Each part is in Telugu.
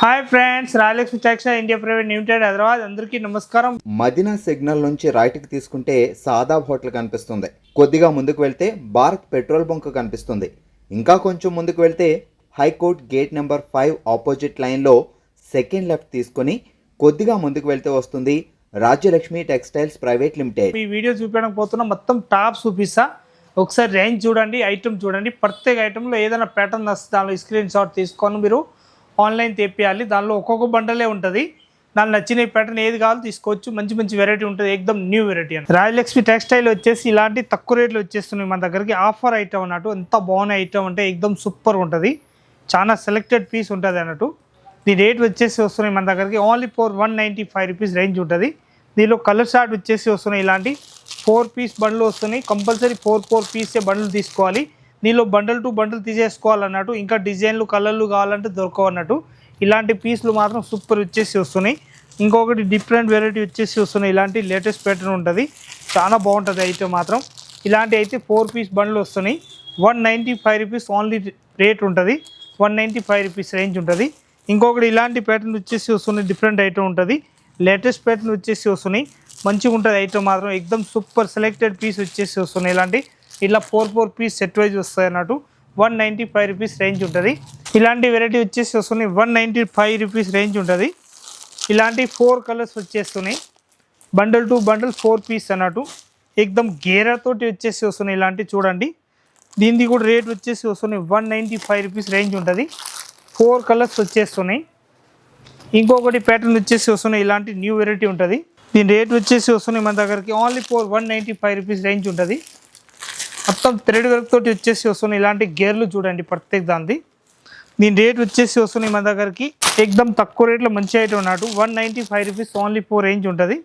Hi friends, Rayalakshmi textile India private limited Hyderabad. అందరికీ నమస్కారం. మదీనా సిగ్నల్ నుంచి రైట్కి తీసుకుంటే సాదాబ్ హోటల్ కనిపిస్తుంది. కొద్దిగా ముందుకు వెళ్తే భారత్ పెట్రోల్ బంక్ కనిపిస్తుంది. ఇంకా కొంచెం ముందుకు వెళ్తే హైకోర్ట్ గేట్ నెంబర్ 5 ఆపోజిట్ లైన్లో సెకండ్ లెఫ్ట్ తీసుకొని కొద్దిగా ముందుకు వెళ్తే వస్తుంది రాజ్యలక్ష్మి టెక్స్టైల్స్ ప్రైవేట్ లిమిటెడ్. ఈ వీడియో చూపించడం పోతున్నా, మొత్తం టాప్ చూపిస్తా. ఒకసారి రేంజ్ చూడండి, ఐటమ్ చూడండి. ప్రత్యేక ఐటెంలో ఏదైనా ప్యాటర్న్ వస్తే దానిలో స్క్రీన్ షాట్ తీసుకొని మీరు ఆన్లైన్ తెప్పియాలి. దానిలో ఒక్కొక్క బండలే ఉంటుంది. దాని నచ్చిన ప్యాటర్న్ ఏది కావాలో తీసుకోవచ్చు. మంచి మంచి వెరైటీ ఉంటుంది, ఎక్దమ్ న్యూ వెరైటీ అని. రాయలక్ష్మి టెక్స్టైల్ వచ్చేసి ఇలాంటి తక్కువ రేట్లు వచ్చేస్తున్నాయి మన దగ్గరికి. ఆఫర్ ఐటమ్ అన్నట్టు. ఎంత బాగున్న ఐటమ్ అంటే ఎక్దమ్ సూపర్ ఉంటుంది. చాలా సెలెక్టెడ్ పీస్ ఉంటుంది అన్నట్టు. దీని రేట్ వచ్చేసి వస్తున్నాయి మన దగ్గరికి ఓన్లీ ఫర్ 195 రూపీస్ రేంజ్ ఉంటుంది. దీనిలో కలర్ షార్ట్ వచ్చేసి వస్తున్నాయి. ఇలాంటి 4 పీస్ బండ్లు వస్తున్నాయి. కంపల్సరీ 4 పీసే బండ్లు తీసుకోవాలి. దీనిలో బండల్ టు బండల్ తీసేసుకోవాలన్నట్టు. ఇంకా డిజైన్లు కలర్లు కావాలంటే దొరకవన్నట్టు. ఇలాంటి పీస్లు మాత్రం సూపర్ వచ్చేసి వస్తున్నాయి. ఇంకొకటి డిఫరెంట్ వెరైటీ వచ్చేసి వస్తున్నాయి. ఇలాంటి లేటెస్ట్ ప్యాటర్న్ ఉంటుంది, చాలా బాగుంటుంది ఐటమ్ మాత్రం. ఇలాంటి అయితే 4 పీస్ బండ్లు వస్తున్నాయి. 195 రూపీస్ ఓన్లీ రేట్ ఉంటుంది. 195 రూపీస్ రేంజ్ ఉంటుంది. ఇంకొకటి ఇలాంటి ప్యాటర్న్ వచ్చేసి వస్తున్నాయి. డిఫరెంట్ ఐటమ్ ఉంటుంది. లేటెస్ట్ ప్యాటర్న్ వచ్చేసి వస్తున్నాయి. మంచిగా ఉంటుంది ఐటమ్ మాత్రం. ఎక్దమ్ సూపర్ సెలెక్టెడ్ పీస్ వచ్చేసి వస్తున్నాయి. ఇలాంటి ఇలా 4 పీస్ సెట్ వైజ్ వస్తాయి అన్నట్టు. 195 రూపీస్ రేంజ్ ఉంటుంది. ఇలాంటి వెరైటీ వచ్చేసి వస్తున్నాయి. 195 రూపీస్ రేంజ్ ఉంటుంది. ఇలాంటి 4 కలర్స్ వచ్చేస్తున్నాయి. బండల్ టు బండల్ 4 పీస్ అన్నట్టు. ఎక్దమ్ గేరతోటి వచ్చేసి వస్తున్నాయి. ఇలాంటి చూడండి. దీనిది కూడా రేట్ వచ్చేసి వస్తున్నాయి. 195 రూపీస్ రేంజ్ ఉంటుంది. 4 కలర్స్ వచ్చేస్తున్నాయి. ఇంకొకటి ప్యాటర్న్ వచ్చేసి వస్తున్నాయి. ఇలాంటి న్యూ వెరైటీ ఉంటుంది. దీని రేట్ వచ్చేసి వస్తున్నాయి మన దగ్గరికి ఓన్లీ ఫర్ 195 రూపీస్ రేంజ్ ఉంటుంది. మొత్తం థ్రెడ్ వర్క్ తోటి వచ్చేసి వస్తున్నాయి. ఇలాంటి గేర్లు చూడండి ప్రత్యేక దాన్ని. దీని రేట్ వచ్చేసి వస్తున్నాయి మన దగ్గరికి ఎక్దమ్ తక్కువ రేట్లో మంచి ఐటమ్ అన్నట్టు. 195 రూపీస్ ఓన్లీ 4 రేంజ్ ఉంటుంది.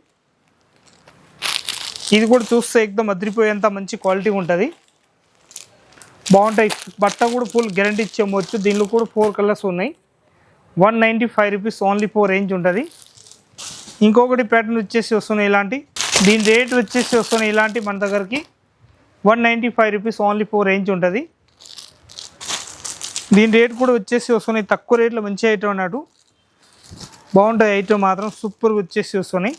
ఇది కూడా చూస్తే ఎక్దమ్ అదిరిపోయేంత మంచి క్వాలిటీ ఉంటుంది. బాగుంటాయి. బట్ట కూడా ఫుల్ గ్యారంటీ ఇచ్చేయవచ్చు. దీనిలో కూడా 4 కలర్స్ ఉన్నాయి. 195 రూపీస్ ఓన్లీ 4 రేంజ్ ఉంటుంది. ఇంకొకటి ప్యాటర్న్ వచ్చేసి వస్తున్నాయి. ఇలాంటి దీని రేట్ వచ్చేసి వస్తున్నాయి. ఇలాంటి మన దగ్గరికి 195 రూపీస్ ఓన్లీ 4 రేంజ్ ఉంటుంది. దీని రేట్ కూడా వచ్చేసి వస్తున్నాయి. తక్కువ రేట్లో మంచి ఐటమ్ అన్నట్టు. బాగుంటుంది ఐటమ్ మాత్రం. సూపర్ వచ్చేసి వస్తున్నాయి.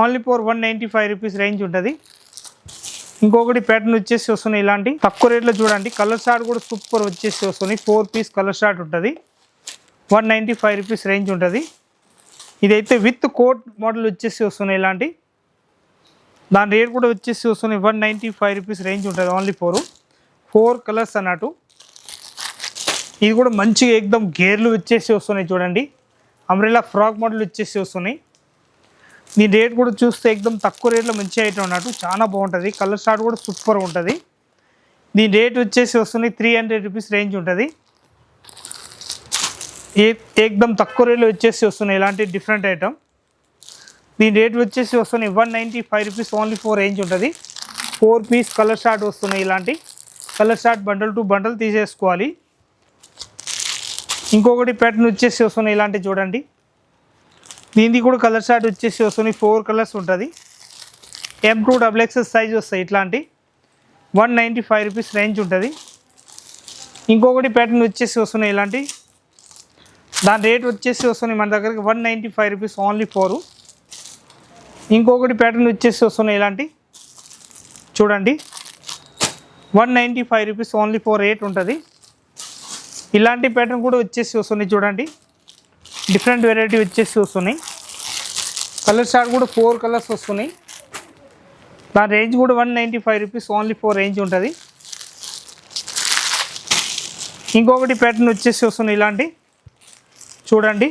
ఓన్లీ ఫర్ 195 రూపీస్ రేంజ్ ఉంటుంది. ఇంకొకటి ప్యాటర్న్ వచ్చేసి వస్తున్నాయి. ఇలాంటి తక్కువ రేట్లో చూడండి. కలర్ షార్ట్ కూడా సూపర్ వచ్చేసి వస్తున్నాయి. 4 పీస్ కలర్ షార్ట్ ఉంటుంది. 195 రూపీస్ రేంజ్ ఉంటుంది. ఇదైతే విత్ కోట్ మోడల్ వచ్చేసి వస్తున్నాయి. ఇలాంటి దాని రేట్ కూడా వచ్చేసి వస్తున్నాయి. 195 రూపీస్ రేంజ్ ఉంటుంది. ఓన్లీ 4 కలర్స్ అన్నట్టు. ఇది కూడా మంచిగా ఎక్దమ్ గేర్లు వచ్చేసి వస్తున్నాయి చూడండి. అంబ్రెల్లా ఫ్రాక్ మోడల్ వచ్చేసి వస్తున్నాయి. దీని రేట్ కూడా చూస్తే ఎక్దమ్ తక్కువ రేట్లో మంచి ఐటమ్ అన్నట్టు. చాలా బాగుంటుంది. కలర్ షార్ట్ కూడా సూపర్ ఉంటుంది. దీని రేట్ వచ్చేసి వస్తున్నాయి. 300 రూపీస్ రేంజ్ ఉంటుంది. ఎక్దమ్ తక్కువ రేట్లో వచ్చేసి వస్తున్నాయి. ఇలాంటి డిఫరెంట్ ఐటమ్. దీని రేట్ వచ్చేసి వస్తున్నాయి. 195 రూపీస్ ఓన్లీ 4 రేంజ్ ఉంటుంది. 4 పీస్ కలర్ షార్ట్ వస్తున్నాయి. ఇలాంటి colour short bundle to bundle తీసేసుకోవాలి. ఇంకొకటి ప్యాటర్న్ వచ్చేసి వస్తున్నాయి. ఇలాంటి చూడండి. దీనికి కూడా కలర్ షార్ట్ వచ్చేసి వస్తున్నాయి. 4 కలర్స్ ఉంటుంది. M2 XXL సైజ్ వస్తాయి. ఇట్లాంటి 195 రూపీస్ రేంజ్ ఉంటుంది. ఇంకొకటి ప్యాటర్న్ వచ్చేసి వస్తున్నాయి. ఇలాంటి దాని రేట్ వచ్చేసి వస్తున్నాయి మన దగ్గరికి 195 రూపీస్ ఓన్లీ 4. ఇంకొకటి ప్యాటర్న్ వచ్చేసి వస్తున్నాయి. ఇలాంటి చూడండి. 195 రూపీస్ ఓన్లీ 4 రేట్ ఉంటుంది. ఇలాంటి ప్యాటర్న్ కూడా వచ్చేసి వస్తున్నాయి చూడండి. డిఫరెంట్ వెరైటీ వచ్చేసి వస్తున్నాయి. కలర్ షార్ట్ కూడా 4 కలర్స్ వస్తున్నాయి. దాని రేంజ్ కూడా 195 రూపీస్ ఓన్లీ 4 రేంజ్ ఉంటుంది. ఇంకొకటి ప్యాటర్న్ వచ్చేసి వస్తున్నాయి. ఇలాంటి చూడండి.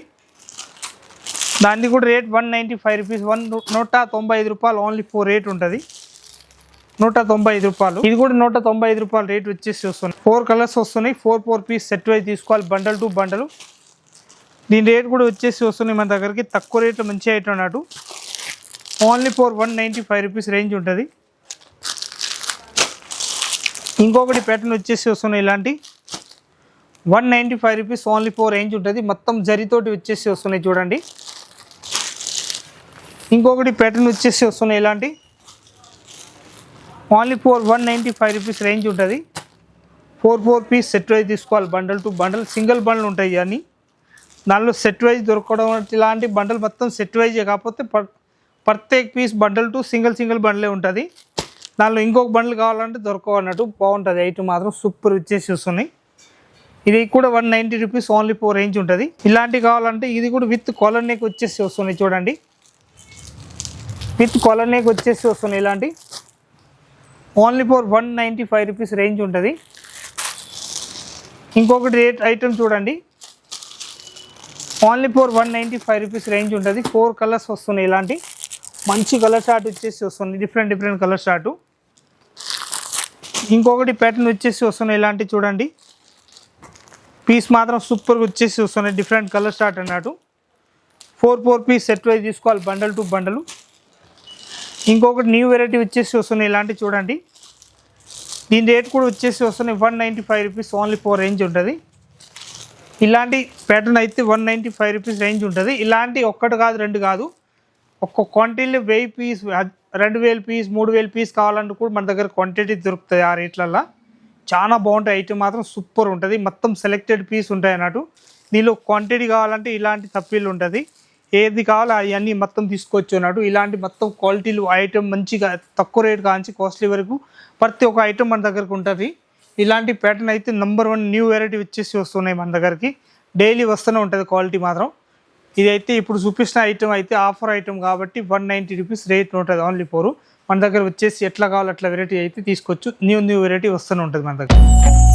దాన్ని కూడా రేట్ 195 రూపీస్ 195 రూపాయలు ఓన్లీ 4 రేట్ ఉంటుంది. 195 రూపాయలు. ఇది కూడా 195 రూపాయలు రేట్ వచ్చేసి వస్తున్నాయి. 4 కలర్స్ వస్తున్నాయి. 4 పీస్ సెట్ వైజ్ తీసుకోవాలి. బండల్ టు బండలు. దీని రేట్ కూడా వచ్చేసి వస్తున్నాయి మన దగ్గరికి. తక్కువ రేట్లో మంచి ఐటమ్ అన్నట్టు. ఓన్లీ ఫర్ 195 రూపీస్ రేంజ్ ఉంటుంది. ఇంకొకటి ప్యాటర్న్ వచ్చేసి వస్తున్నాయి. ఇలాంటి 195 రూపీస్ ఓన్లీ 4 రేంజ్ ఉంటుంది. మొత్తం జరీతోటి వచ్చేసి వస్తున్నాయి చూడండి. ఇంకొకటి ప్యాటర్న్ వచ్చేసి వస్తున్నాయి. ఇలాంటి ఓన్లీ ఫర్ 195 రూపీస్ రేంజ్ ఉంటుంది. 4 పీస్ సెట్ వైజ్ తీసుకోవాలి. బండల్ టు బండల్ సింగిల్ బండ్లు ఉంటాయి. అని దానిలో సెట్ వైజ్ దొరకడం ఇలాంటి బండల్ మొత్తం సెట్ వైజే, కాకపోతే ప్రత్యేక పీస్ బండల్ టు సింగిల్ బండలే ఉంటుంది. దానిలో ఇంకొక బండల్ కావాలంటే దొరకవన్నట్టు. బాగుంటుంది ఐటమ్ మాత్రం సూపర్ ఇచ్చేసి వస్తున్నాయి. ఇది కూడా 190 రూపీస్ ఓన్లీ 4 రేంజ్ ఉంటుంది. ఇలాంటివి కావాలంటే ఇది కూడా విత్ కాలర్ నెక్ వచ్చేసి వస్తున్నాయి చూడండి. విత్ కాలర్ నెక్ వచ్చేసి వస్తున్నాయి ఇలాంటి ఓన్లీ ఫర్ 195 రూపీస్ రేంజ్ ఉంటుంది. ఇంకొకటి రేట్ ఐటమ్ చూడండి, ఓన్లీ ఫర్ 195 రూపీస్ రేంజ్ ఉంటుంది. 4 కలర్స్ వస్తున్నాయి. ఇలాంటి మంచి కలర్ చార్ట్ వచ్చేసి వస్తుంది, డిఫరెంట్ కలర్ చార్టు. ఇంకొకటి ప్యాటర్న్ వచ్చేసి వస్తున్నాయి ఇలాంటి చూడండి. పీస్ మాత్రం సూపర్గా వచ్చేసి వస్తున్నాయి, డిఫరెంట్ కలర్ చార్ట్ అన్నట్టు. 4 పీస్ సెట్ వైజ్ తీసుకోవాలి, బండల్ టు బండలు. ఇంకొకటి న్యూ వెరైటీ వచ్చేసి వస్తున్నాయి ఇలాంటి చూడండి. దీని రేట్ కూడా వచ్చేసి వస్తున్నాయి 195 రూపీస్ ఓన్లీ 4 రేంజ్ ఉంటుంది. ఇలాంటి ప్యాటర్న్ అయితే 195 రూపీస్ రేంజ్ ఉంటుంది. ఇలాంటి ఒక్కటి కాదు, 2 కాదు, ఒక్క క్వాంటిటీలో 1000 పీస్, 2000 పీస్, 3000 పీస్ కావాలంటే కూడా మన దగ్గర క్వాంటిటీ దొరుకుతుంది ఆ రేట్లల్లో. చాలా బాగుంటాయి ఐటమ్ మాత్రం సూపర్ ఉంటుంది. మొత్తం సెలెక్టెడ్ పీస్ ఉంటాయి అన్నట్టు. దీనిలో క్వాంటిటీ కావాలంటే ఇలాంటి తప్పీలు ఉంటుంది, ఏది కావాలో అవన్నీ మొత్తం తీసుకోవచ్చు అన్నట్టు. ఇలాంటి మొత్తం క్వాలిటీలు ఐటమ్ మంచిగా తక్కువ రేట్ కాంచి కాస్ట్లీ వరకు ప్రతి ఒక్క ఐటమ్ మన దగ్గరకు ఉంటుంది. ఇలాంటి ప్యాటర్న్ అయితే నెంబర్ 1 న్యూ వెరైటీ వచ్చేసి వస్తున్నాయి మన దగ్గరికి. డైలీ వస్తూనే ఉంటుంది క్వాలిటీ మాత్రం. ఇదైతే ఇప్పుడు చూపిస్తున్న ఐటమ్ అయితే ఆఫర్ ఐటమ్ కాబట్టి 190 రూపీస్ రేట్ ఉంటుంది ఓన్లీ 4. మన దగ్గర వచ్చేసి ఎట్లా కావాలో అట్లా వెరైటీ అయితే తీసుకోవచ్చు. న్యూ వెరైటీ వస్తూనే ఉంటుంది మన దగ్గర.